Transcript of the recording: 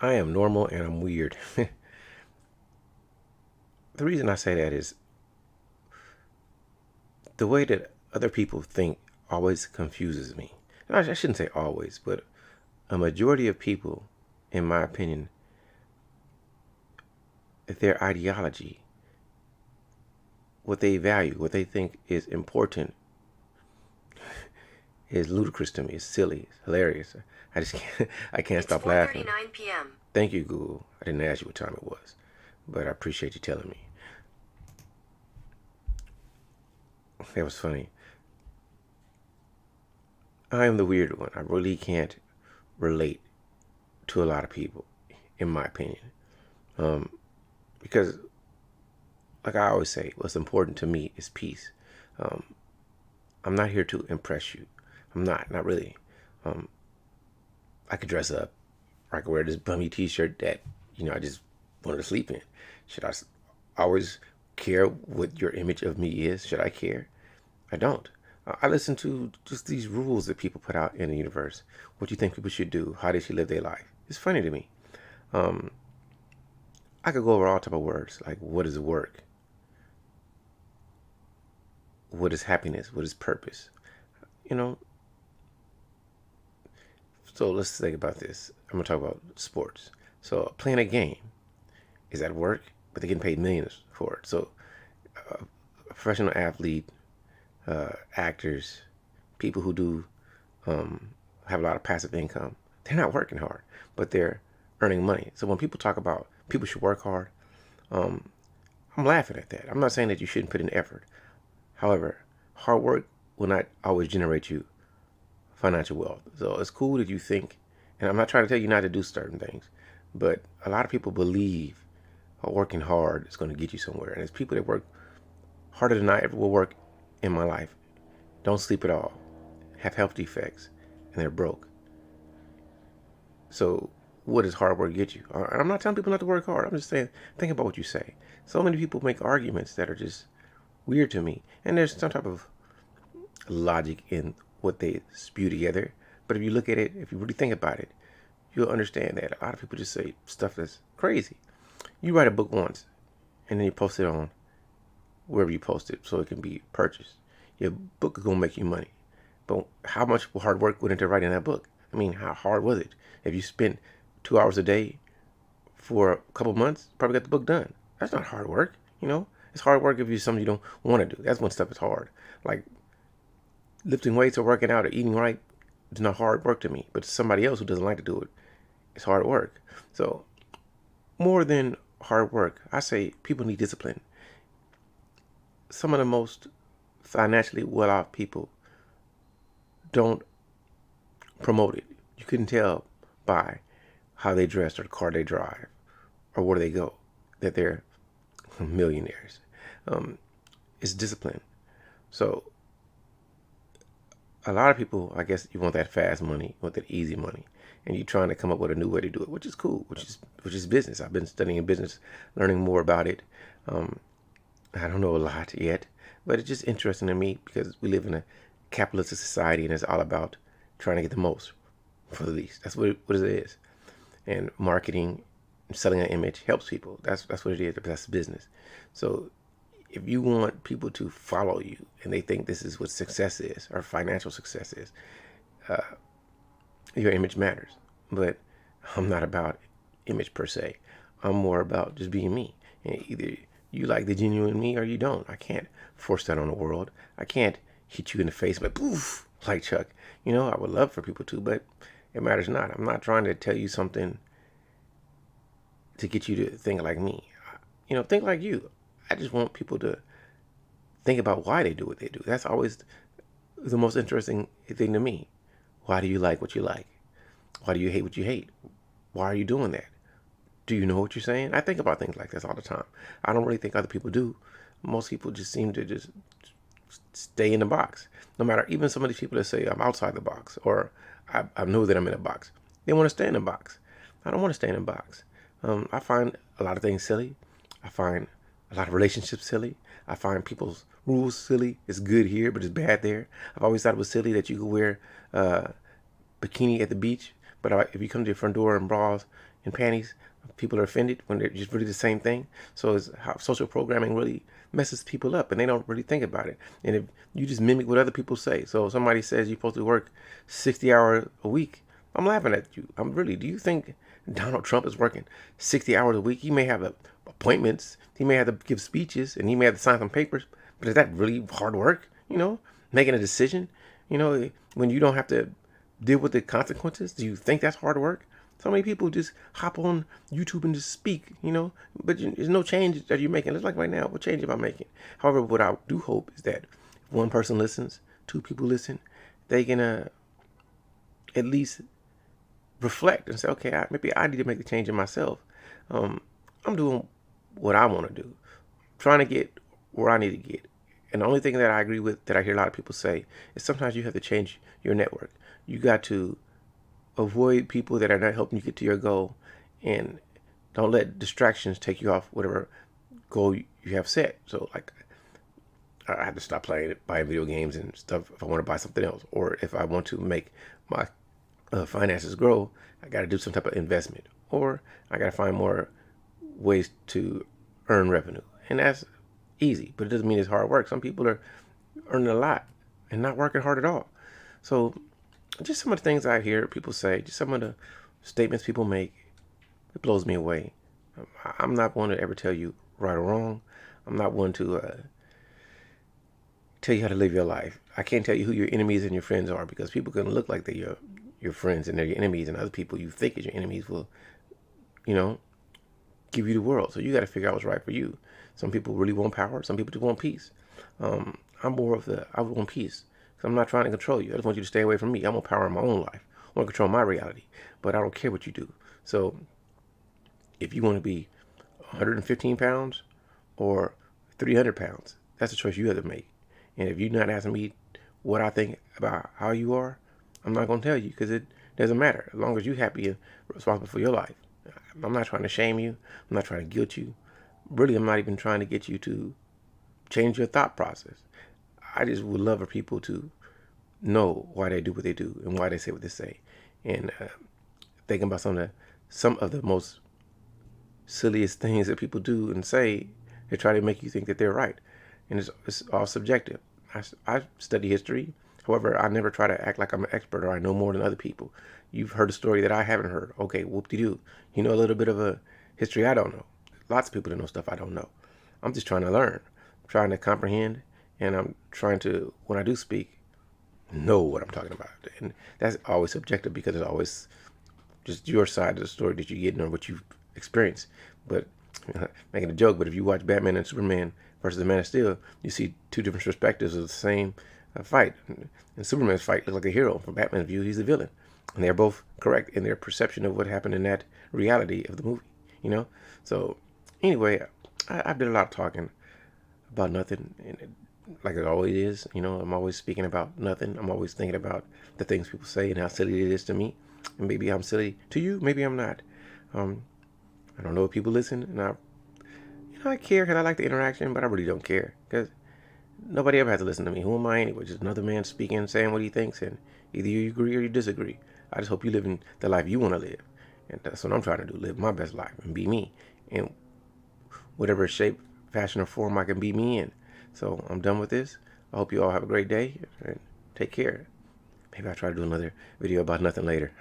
I am normal and I'm weird. The reason I say that is the way that other people think always confuses me. And I shouldn't say always, but a majority of people, in my opinion, their ideology, what they value, what they think is important, is ludicrous to me. It's silly. It's hilarious. I just can't. I can't stop laughing. It's 4:39 p.m. Thank you, Google. I didn't ask you what time it was, but I appreciate you telling me. That was funny. I am the weird one. I really can't relate to a lot of people, in my opinion, because, like I always say, what's important to me is peace. Um, I'm not here to impress you. I'm not really. I could dress up, or I could wear this bummy T-shirt that I just wanted to sleep in. Should I always care what your image of me is? Should I care? I don't. I listen to just these rules that people put out in the universe. What do you think people should do? How they should live their life? It's funny to me. I could go over all type of words like what is work, what is happiness, what is purpose. You know. So let's think about this. I'm gonna talk about sports. So playing a game is at work, but they're getting paid millions for it. So a professional athlete, actors, people who do have a lot of passive income, they're not working hard, but they're earning money. So when people talk about people should work hard, I'm laughing at that. I'm not saying that you shouldn't put in effort. However, hard work will not always generate you financial wealth. So it's cool that you think, and I'm not trying to tell you not to do certain things, but a lot of people believe working hard is going to get you somewhere. And it's people that work harder than I ever will work in my life, don't sleep at all, have health defects, and they're broke. So what does hard work get you? I'm not telling people not to work hard. I'm just saying, think about what you say. So many people make arguments that are just weird to me. And there's some type of logic in what they spew together. But if you look at it, if you really think about it, you'll understand that a lot of people just say stuff that's crazy. You write a book once, and then you post it on wherever you post it so it can be purchased. Your book is going to make you money. But how much hard work went into writing that book? I mean, how hard was it? If you spent 2 hours a day for a couple months, probably got the book done. That's not hard work, It's hard work if it's something you don't want to do. That's when stuff is hard. Like lifting weights or working out or eating right is not hard work to me. But to somebody else who doesn't like to do it, it's hard work. So more than hard work, I say people need discipline. Some of the most financially well-off people don't promote it. You couldn't tell by how they dress or the car they drive or where they go that they're millionaires. It's discipline. So a lot of people, I guess, you want that fast money, you want that easy money, and you're trying to come up with a new way to do it, which is cool, which is business. I've been studying business, learning more about it. I don't know a lot yet, but it's just interesting to me because we live in a capitalistic society and it's all about trying to get the most for the least. That's what it is. And marketing, selling an image helps people. That's what it is. That's business. So if you want people to follow you and they think this is what success is or financial success is, your image matters. But I'm not about image per se. I'm more about just being me. And either you like the genuine me or you don't. I can't force that on the world. I can't hit you in the face like poof, like Chuck. I would love for people to, but it matters not. I'm not trying to tell you something to get you to think like me. Think like you. I just want people to think about why they do what they do. That's always the most interesting thing to me. Why do you like what you like? Why do you hate what you hate? Why are you doing that? Do you know what you're saying? I think about things like this all the time. I don't really think other people do. Most people just seem to just stay in the box. No matter, even some of these people that say I'm outside the box or I know that I'm in a box. They want to stay in a box. I don't want to stay in a box. I find a lot of things silly. I find a lot of relationships silly. I find people's rules silly. It's good here, but it's bad there. I've always thought it was silly that you could wear bikini at the beach, But if you come to your front door in bras and panties, people are offended when they're just really the same thing. So it's how social programming really messes people up, and they don't really think about it. And if you just mimic what other people say, so if somebody says you're supposed to work 60 hours a week, I'm laughing at you. Do you think Donald Trump is working 60 hours a week? He may have appointments, he may have to give speeches, and he may have to sign some papers, but is that really hard work? Making a decision, when you don't have to deal with the consequences? Do you think that's hard work? So many people just hop on YouTube and just speak, but there's no change that you're making. It's like right now, what change am I making? However, what I do hope is that if one person listens, two people listen, they can at least reflect and say, okay, maybe I need to make the change in myself. I'm doing what I want to do, trying to get where I need to get. And the only thing that I agree with, that I hear a lot of people say, is sometimes you have to change your network. You got to avoid people that are not helping you get to your goal, and don't let distractions take you off whatever goal you have set. So like, I have to stop buying video games and stuff if I want to buy something else, or if I want to make my finances grow, I got to do some type of investment, or I got to find more ways to earn revenue. And that's easy, but it doesn't mean it's hard work. Some people are earning a lot and not working hard at all. So just some of the things I hear people say, just some of the statements people make, it blows me away. I'm not one to ever tell you right or wrong. I'm not one to tell you how to live your life. I can't tell you who your enemies and your friends are, because people can look like they're your friends and they're your enemies, and other people you think is your enemies will, give you the world. So you got to figure out what's right for you. Some people really want power. Some people just want peace. I'm more of I want peace. I'm not trying to control you. I just want you to stay away from me. I want power in my own life. I want to control my reality, but I don't care what you do. So if you want to be 115 pounds or 300 pounds, that's a choice you have to make. And if you're not asking me what I think about how you are, I'm not going to tell you, because it doesn't matter. As long as you're happy and responsible for your life. I'm not trying to shame you. I'm not trying to guilt you. Really, I'm not even trying to get you to change your thought process. I just would love for people to know why they do what they do and why they say what they say. And thinking about some of the most silliest things that people do and say, they try to make you think that they're right. And it's all subjective. I study history. However, I never try to act like I'm an expert or I know more than other people. You've heard a story that I haven't heard. Okay, whoop-de-doo. You know a little bit of a history I don't know. Lots of people that know stuff I don't know. I'm just trying to learn. I'm trying to comprehend. And I'm trying to, when I do speak, know what I'm talking about. And that's always subjective, because it's always just your side of the story that you get or what you've experienced. But making a joke, but if you watch Batman and Superman versus the Man of Steel, you see two different perspectives of the same fight. And Superman's fight looks like a hero. From Batman's view, he's a villain. And they're both correct in their perception of what happened in that reality of the movie, So anyway, I've done a lot of talking about nothing, and like it always is, I'm always speaking about nothing. I'm always thinking about the things people say and how silly it is to me. And maybe I'm silly to you, maybe I'm not. I don't know if people listen, and I care because I like the interaction, but I really don't care, because nobody ever has to listen to me. Who am I anyway? Just another man speaking, saying what he thinks, and either you agree or you disagree. I just hope you live in the life you want to live, and that's what I'm trying to do, live my best life and be me, in whatever shape, fashion, or form I can be me in. So I'm done with this. I hope you all have a great day, and take care. Maybe I'll try to do another video about nothing later.